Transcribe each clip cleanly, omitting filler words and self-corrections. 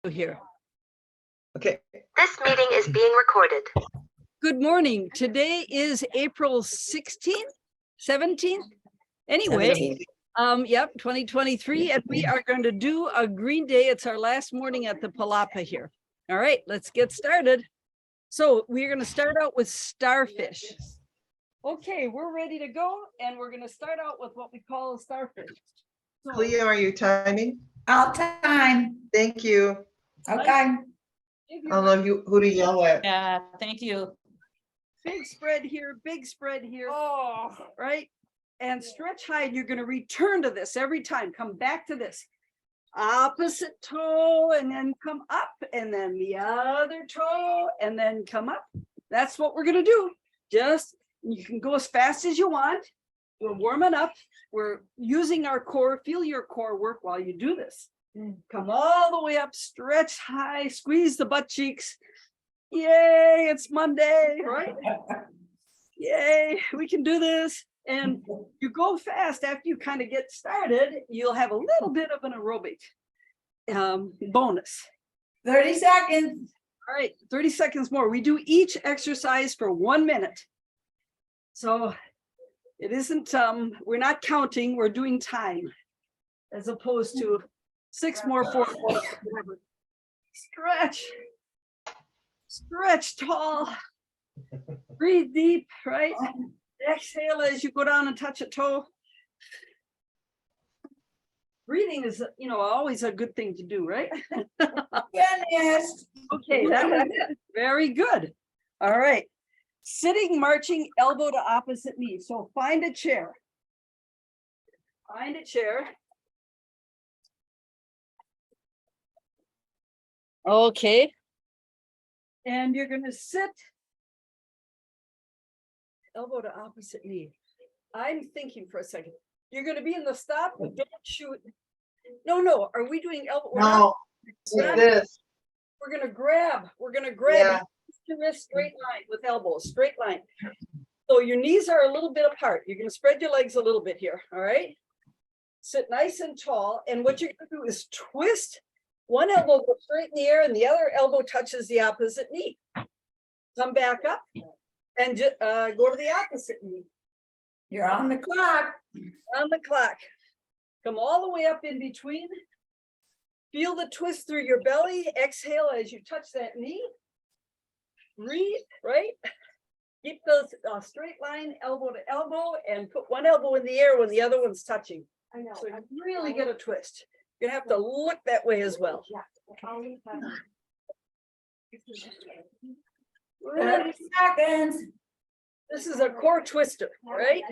here. Okay. This meeting is being recorded. Good morning. Today is April 16th, 17th. Anyway, 2023, and we are going to do a green day. It's our last morning at the palapa here. All right, let's get started. So we're going to start out with starfish. Okay, we're ready to go, and we're going to start out with what we call a starfish. So, Clea, are you timing? I'll time. Thank you. Okay. I'll know who to yell at. Yeah, thank you. big spread here, oh, right? And stretch high, and you're going to return to this every time. Come back to this. Opposite toe, and then come up, and then the other toe, and then come up. That's what we're going to do. Just, you can go as fast as you want. We're warming up. We're using our core. Feel your core work while you do this. Come all the way up, stretch high, squeeze the butt cheeks. Yay, it's Monday, right? Yay, we can do this. And you go fast after you kind of get started, you'll have a little bit of an aerobic bonus. 30 seconds. All right, 30 seconds more. We do each exercise for 1 minute. So it isn't, we're not counting, we're doing time as opposed to 6 more, 4 more, whatever. Stretch tall, breathe deep, right? Exhale as you go down and touch a toe. Breathing is, always a good thing to do, right? Finished. Okay, that was it. Very good. All right. Sitting, marching, elbow to opposite knee. So find a chair. Find a chair. Okay. And you're going to sit elbow to opposite knee. I'm thinking for a second. You're going to be in the stop, but don't shoot. No. Are we doing elbow? No, like this. We're going to grab. Yeah. Your wrist straight line with elbows, straight line. So your knees are a little bit apart. You're going to spread your legs a little bit here. All right. Sit nice and tall. And what you're going to do is twist. One elbow goes straight in the air and the other elbow touches the opposite knee. Come back up and just go to the opposite knee. You're on the clock. On the clock. Come all the way up in between. Feel the twist through your belly. Exhale as you touch that knee. Breathe, right? Keep those straight line, elbow to elbow, and put one elbow in the air when the other one's touching. I know. So you really get a twist. You're gonna have to look that way as well. 30 seconds. This is a core twister, right?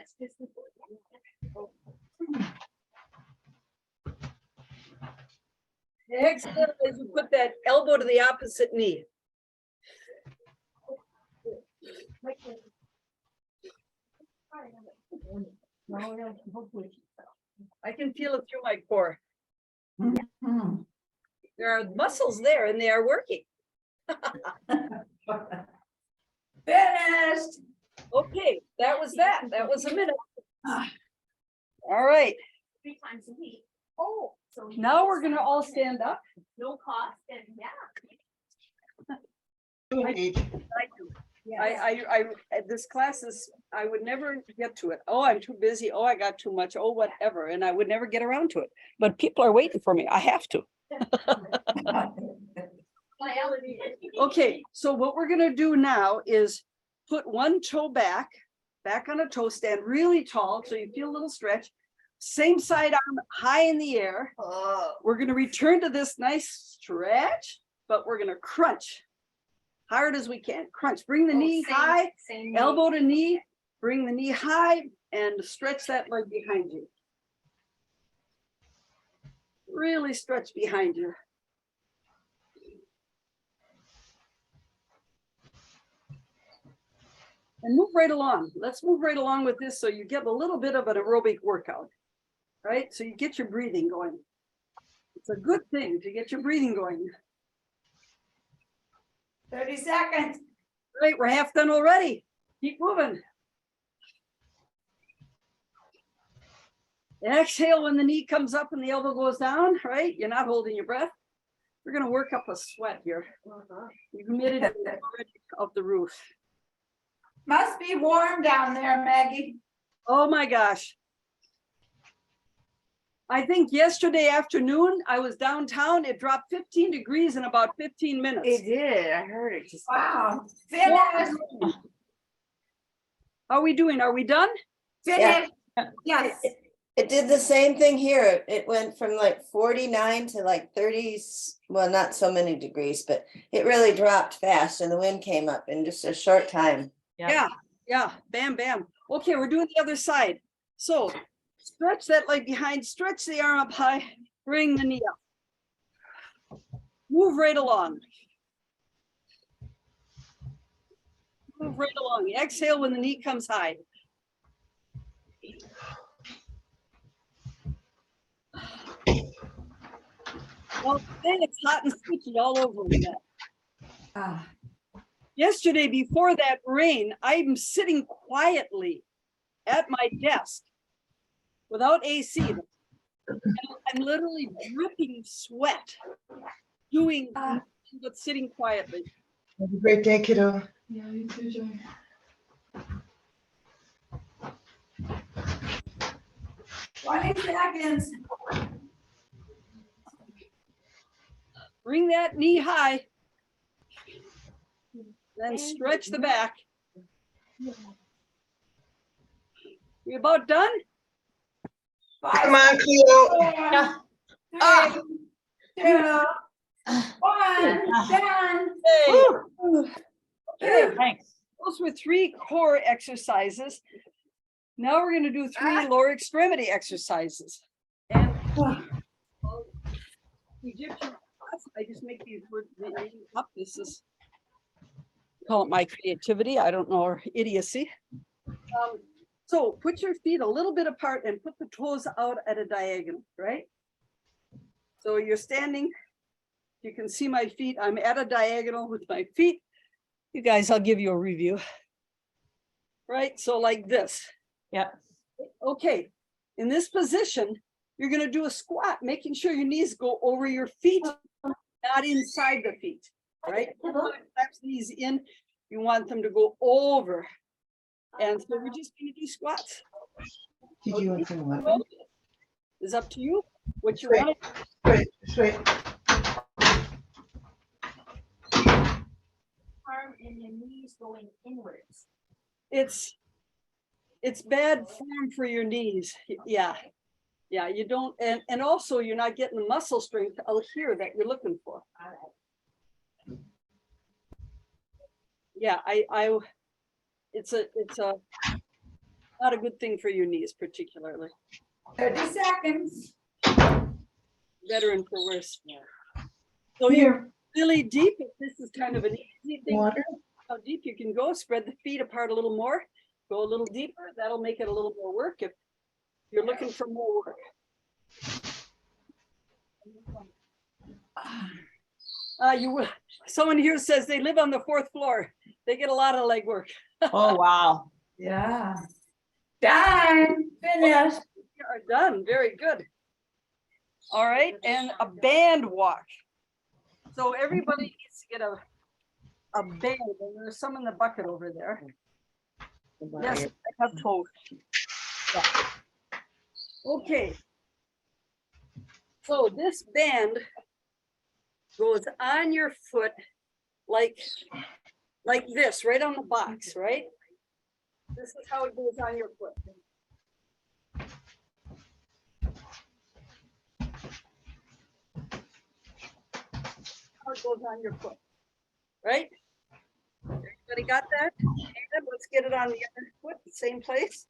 Exhale as you put that elbow to the opposite knee. I can feel it through my core. There are muscles there and they are working. Finished. Okay, that was that. That was a minute. All right. 3 times a week. Oh, so Now we're gonna all stand up. no cost and yeah. This class is, I would never get to it. Oh, I'm too busy. Oh, I got too much. Oh, whatever. And I would never get around to it. But people are waiting for me. I have to. Okay, so what we're gonna do now is put one toe back on a toe, stand really tall so you feel a little stretch. Same side arm high in the air. We're gonna return to this nice stretch, but we're gonna crunch hard as we can. Crunch, bring the knee high, elbow to knee, bring the knee high and stretch that leg behind you. Really stretch behind you. And move right along. Let's move right along with this so you get a little bit of an aerobic workout, right? So you get your breathing going. It's a good thing to get your breathing going. 30 seconds. Right, we're half done already. Keep moving. Exhale when the knee comes up and the elbow goes down, right? You're not holding your breath. We're gonna work up a sweat here. Humidity of the roof. Must be warm down there, Maggie. Oh my gosh. I think yesterday afternoon, I was downtown, it dropped 15 degrees in about 15 minutes. It did, I heard it. Just Wow. Finished. How are we doing? Are we done? Finished. Yes. It did the same thing here. It went from like 49 to like 30s, well, not so many degrees, but it really dropped fast and the wind came up in just a short time. Yeah, bam, bam. Okay, we're doing the other side. So stretch that leg behind, stretch the arm up high, bring the knee up. Move right along. Move right along. Exhale when the knee comes high. Well, then it's hot and sticky all over again. Ah, Yesterday, before that rain, I'm sitting quietly at my desk without AC. And I'm literally dripping sweat, doing nothing but sitting quietly. Have a great day, kiddo. Yeah, you too, Joy. 20 seconds. Bring that knee high. Then stretch the back. You about done? Come on, Cleo. 4, 3, 2, 1, done. Hey. Okay. Thanks. Those were 3 core exercises. Now we're going to do 3 lower extremity exercises. And Egyptian, I just make these words up. This is, call it my creativity. I don't know, or idiocy. So put your feet a little bit apart and put the toes out at a diagonal, right? So you're standing, you can see my feet. I'm at a diagonal with my feet. You guys, I'll give you a review. Right, so like this. Yeah. Okay, in this position, you're gonna do a squat, making sure your knees go over your feet, not inside the feet, right? Claps knees in, you want them to go over. And so we're just gonna do squats. Did you want some water? It's up to you, what you Straight. want. Straight, straight. Arm and your knees going inwards. It's bad form for your knees. Yeah. Yeah, you don't, and also you're not getting the muscle strength out here that you're looking for. Yeah, it's a not a good thing for your knees particularly. 30 seconds. Better and for worse. So you're really deep. If this is kind of an easy thing, Water. how deep you can go, spread the feet apart a little more, go a little deeper. That'll make it a little more work if you're looking for more work. You will. Someone here says they live on the 4th floor. They get a lot of leg work. Oh, wow. Yeah. Done. Finished. You are done. Very good. All right, and a band walk. So everybody needs to get a band, and there's some in the bucket over there. Yes, I have told. Yeah. Okay. So this band goes on your foot like this, right on the box, right? This is how it goes on your foot. How it goes on your foot, right? Everybody got that? And let's get it on the other foot, the same place.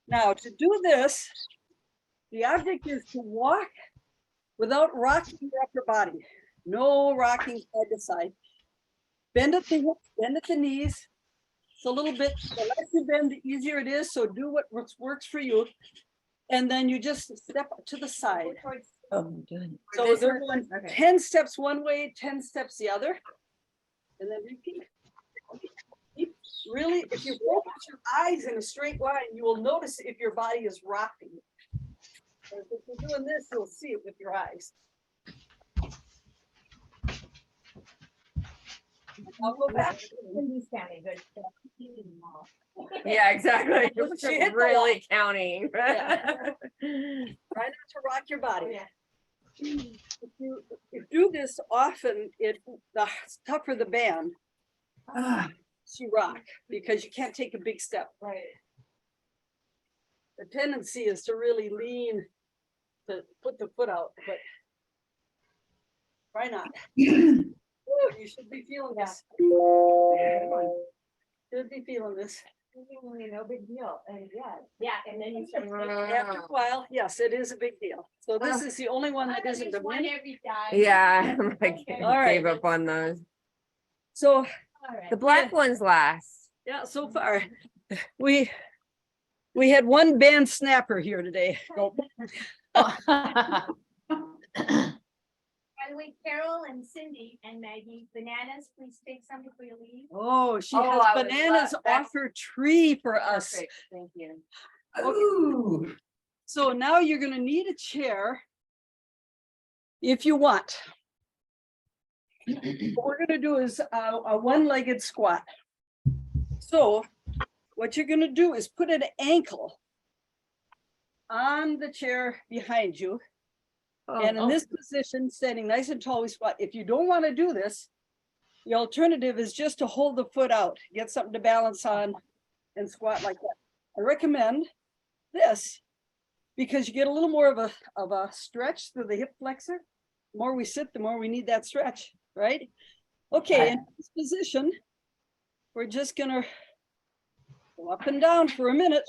Now to do this, the object is to walk without rocking your upper body. No rocking side to side. Bend at the hips, bend at the knees. It's a little bit, the less you bend, the easier it is. So do what works for you. And then you just step to the side. Oh, I'm doing it. So they're going 10 steps one way, 10 steps the other. And then repeat. Really, if you focus your eyes in a straight line, you will notice if your body is rocking. And if you're doing this, you'll see it with your eyes. I'll go back. Cindy's counting good. Yeah, exactly. She hit the Really counting. Yeah. Try not to rock your body. If you do this often, the tougher the band. You rock because you can't take a big step. Right. The tendency is to really lean to put the foot out, but try not. Ooh, you should be feeling this. Should be feeling this. No big deal. And yeah, and then you start. After a while, yes, it is a big deal. So this is the only one that isn't a One win. every time. Yeah, I'm like, Okay. All right. gave up on those. So All right. The black ones last. yeah, so far we had one band snapper here today. By the way, Carol and Cindy and Maggie, bananas, please take some before you leave. Oh, she Oh, has I would bananas love that. off her tree for us. Perfect, thank you. Ooh. So now you're gonna need a chair if you want. What we're gonna do is a one-legged squat. So what you're gonna do is put an ankle on the chair behind you. And in this position, standing nice and tall, we squat. If you don't want to do this, the alternative is just to hold the foot out, get something to balance on and squat like that. I recommend this because you get a little more of a stretch through the hip flexor. The more we sit, the more we need that stretch, right? Okay, in this position, we're just gonna go up and down for a minute.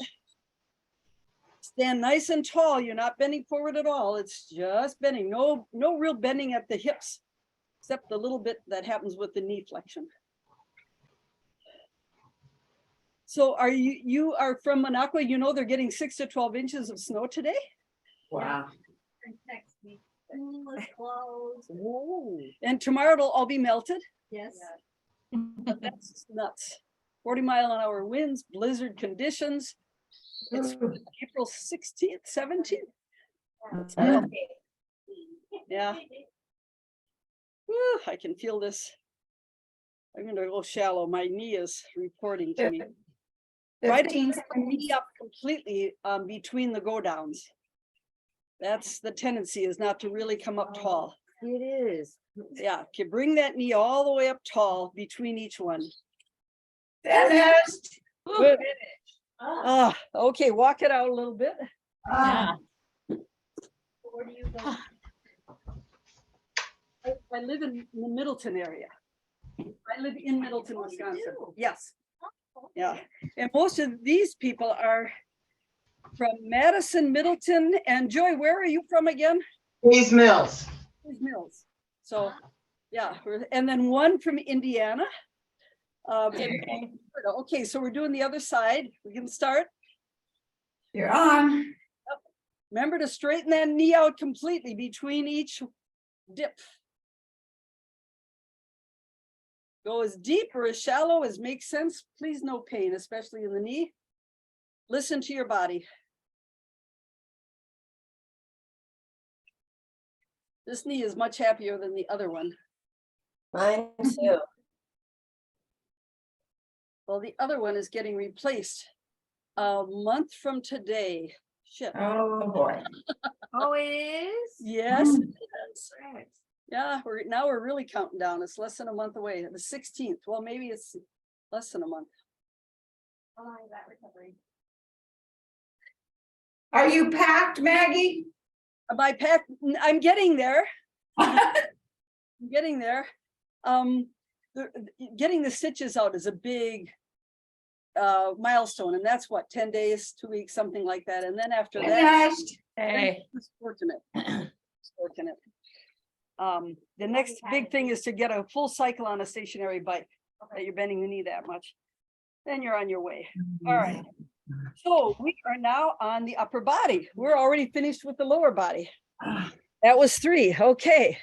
Stand nice and tall. You're not bending forward at all. It's just bending. No real bending at the hips, except the little bit that happens with the knee flexion. So you are from Minocqua, you know they're getting 6 to 12 inches of snow today? Wow. Next week. Clothes. And tomorrow it'll all be melted? Yes. That's nuts. 40-mile-an-hour winds, blizzard conditions. It's April 16th, 17th. Yeah. Whew, I can feel this. I'm gonna go shallow. My knee is reporting to me. Try to put the knee up completely between the go downs. That's the tendency, is not to really come up tall. It is. Yeah, okay, bring that knee all the way up tall between each one. Finished. Good. Okay, walk it out a little bit. Where do you go? I live in the Middleton area. I live in Middleton, Wisconsin. Yes. Yeah, and most of these people are from Madison, Middleton, and Joy, where are you from again? Hayes Mills. Hayes Mills. So, yeah, and then one from Indiana. Okay, so we're doing the other side. We can start. You're on. Remember to straighten that knee out completely between each dip. Go as deep or as shallow as makes sense. Please, no pain, especially in the knee. Listen to your body. This knee is much happier than the other one. Mine too. Well, the other one is getting replaced a month from today. Shit. Oh, boy. Oh, it is? Yes, it is. Yeah, we're really counting down. It's less than a month away. The 16th. Well, maybe it's less than a month. How long is that recovery? Are you packed, Maggie? My pack, I'm getting there. I'm getting there. Getting the stitches out is a big milestone, and that's what, 10 days, 2 weeks, something like that. And then after that, Finished. Hey. just working it. The next big thing is to get a full cycle on a stationary bike, that you're bending the knee that much. Then you're on your way. All right. So we are now on the upper body. We're already finished with the lower body. That was 3. Okay.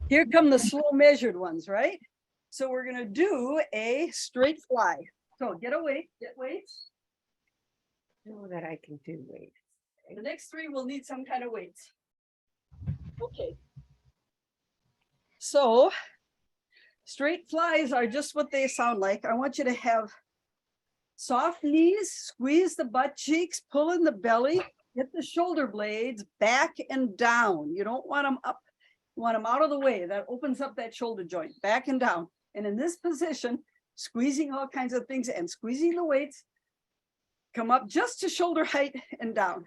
Here come the slow measured ones, right? So we're gonna do a straight fly. So get a weight, get weights. Know that I can do weight. The next 3 will need some kind of weights. Okay. So Straight flies are just what they sound like. I want you to have soft knees, squeeze the butt cheeks, pull in the belly, get the shoulder blades back and down. You don't want them up. You want them out of the way. That opens up that shoulder joint, back and down. And in this position, squeezing all kinds of things and squeezing the weights, come up just to shoulder height and down.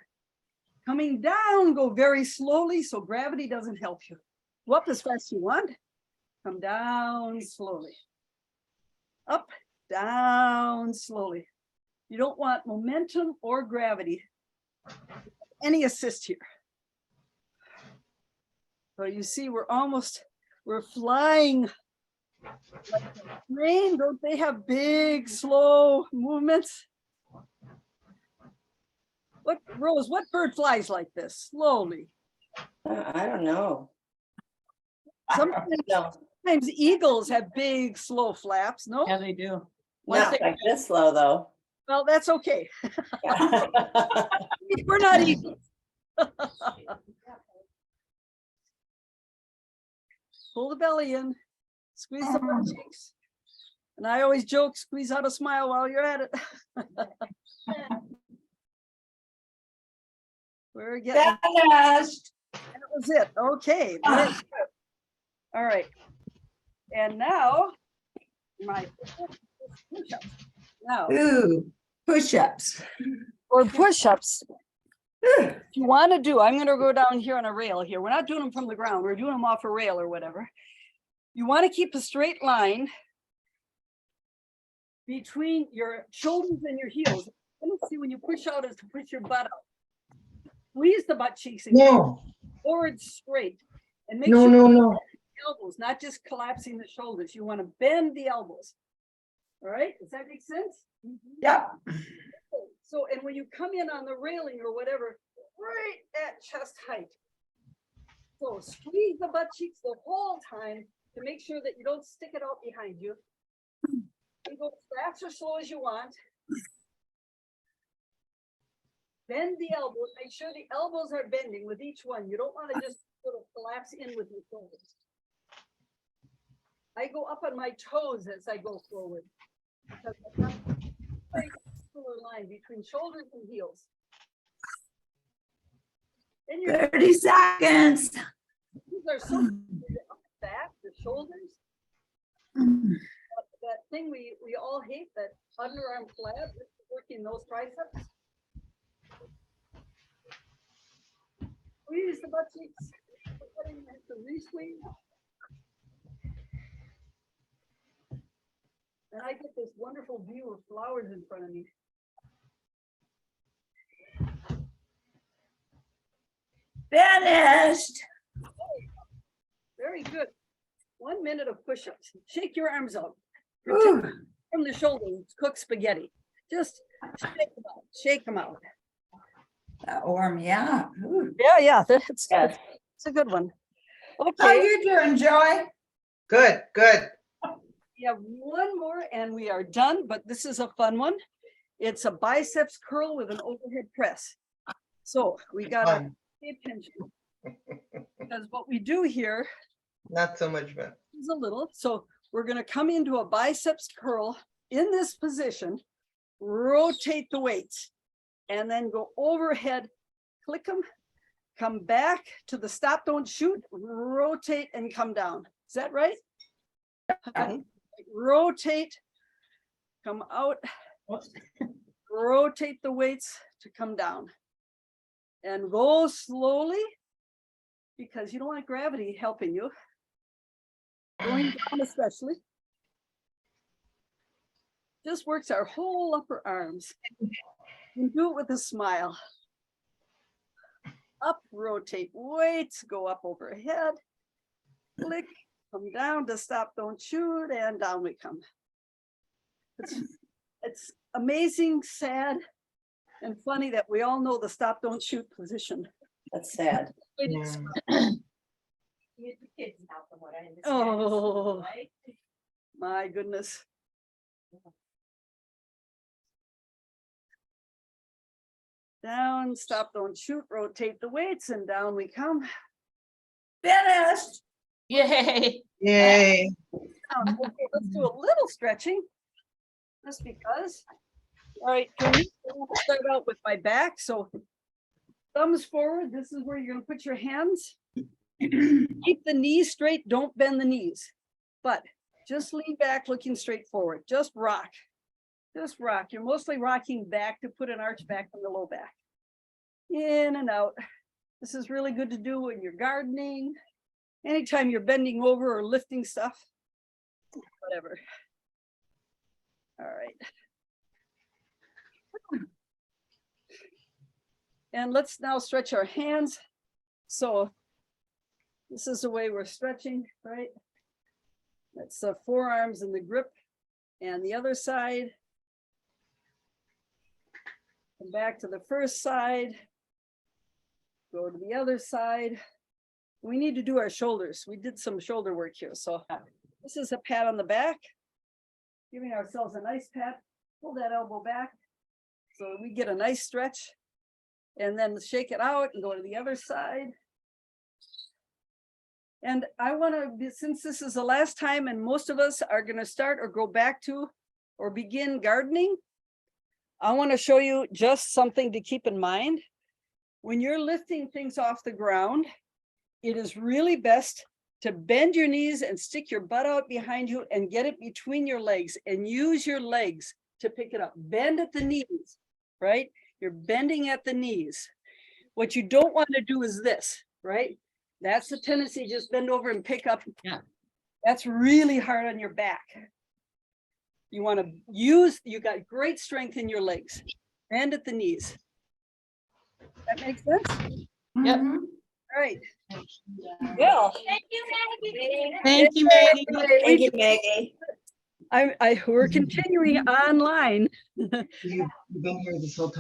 Coming down, go very slowly so gravity doesn't help you. Go up as fast as you want. Come down slowly. Up, down slowly. You don't want momentum or gravity. Any assist here. So you see, we're flying like a plane. Don't they have big, slow movements? What, Rose, what bird flies like this? Slowly. I don't know. Sometimes, No, sometimes eagles have big, slow flaps. No, Yeah, they do. not like this slow though. well, that's okay. We're not eagles. Pull the belly in, squeeze the butt cheeks. And I always joke, squeeze out a smile while you're at it. We're getting, Finished. that was it. Okay. Very good. All right. And now, my push-ups. Now, Ooh, push-ups. for push-ups, if you want to do, I'm going to go down here on a rail here. We're not doing them from the ground. We're doing them off a rail or whatever. You want to keep a straight line between your shoulders and your heels. Let's see, when you push out is to push your butt out. Squeeze the butt cheeks and No, forward straight. And make no, sure no, no. elbows, not just collapsing the shoulders. You want to bend the elbows. All right, does that make sense? Yep. So, and when you come in on the railing or whatever, right at chest height. So squeeze the butt cheeks the whole time to make sure that you don't stick it out behind you. And go as fast or slow as you want. Bend the elbows, make sure the elbows are bending with each one. You don't want to just sort of collapse in with your shoulders. I go up on my toes as I go forward. Because I have a very similar line between shoulders and heels. Then your 30 seconds. heels are so up the back, the shoulders. That thing we all hate, that underarm flab, working those triceps. Squeeze the butt cheeks. To re-squeeze. And I get this wonderful view of flowers in front of me. Finished. Very good. 1 minute of push-ups. Shake your arms out. Ooh. From the shoulders, cook spaghetti. Just shake them out. Shake them out. That warm me up. Ooh. Yeah, that's Yes. it's a good one. How Okay, you doing, Joy? Good, good. we have one more and we are done, but this is a fun one. It's a biceps curl with an overhead press. So we got to Fun. pay attention. Because what we do here Not so much fun. is a little, so we're going to come into a biceps curl in this position, rotate the weights, and then go overhead, click them, come back to the stop, don't shoot, rotate and come down. Is that right? Yeah. Rotate, come out, rotate the weights to come down. And go slowly because you don't want gravity helping you. Going down especially. Just works our whole upper arms. You do it with a smile. Up, rotate weights, go up overhead. Click, come down to stop, don't shoot, and down we come. It's amazing, sad, and funny that we all know the stop, don't shoot position. That's sad. Yeah. You have kids now, from what I understand. Oh, Right? my goodness. Down, stop, don't shoot, rotate the weights, and down we come. Finished. Yay. Yay. Okay, let's do a little stretching. Just because. All right, for me, I'm gonna start out with my back. So thumbs forward. This is where you're gonna put your hands. Keep the knees straight. Don't bend the knees, but just lean back, looking straight forward. Just rock. Just rock. You're mostly rocking back to put an arch back in the low back. In and out. This is really good to do when you're gardening. Anytime you're bending over or lifting stuff. Whatever. All right. And let's now stretch our hands. So this is the way we're stretching, right? That's the forearms and the grip. And the other side. Come back to the first side. Go to the other side. We need to do our shoulders. We did some shoulder work here. So this is a pat on the back. Giving ourselves a nice pat. Pull that elbow back. So we get a nice stretch. And then shake it out and go to the other side. And I want to, since this is the last time and most of us are going to start or go back to or begin gardening, I want to show you just something to keep in mind. When you're lifting things off the ground, it is really best to bend your knees and stick your butt out behind you and get it between your legs and use your legs to pick it up. Bend at the knees, right? You're bending at the knees. What you don't want to do is this, right? That's the tendency, just bend over and pick up. Yeah. That's really hard on your back. You want to use, you got great strength in your legs. Bend at the knees. That makes sense? Yep. Mhm. All right. Well, Thank you, Maggie. Thank you, Maggie. Thank you, Maggie. we're continuing online. You've been here this whole time.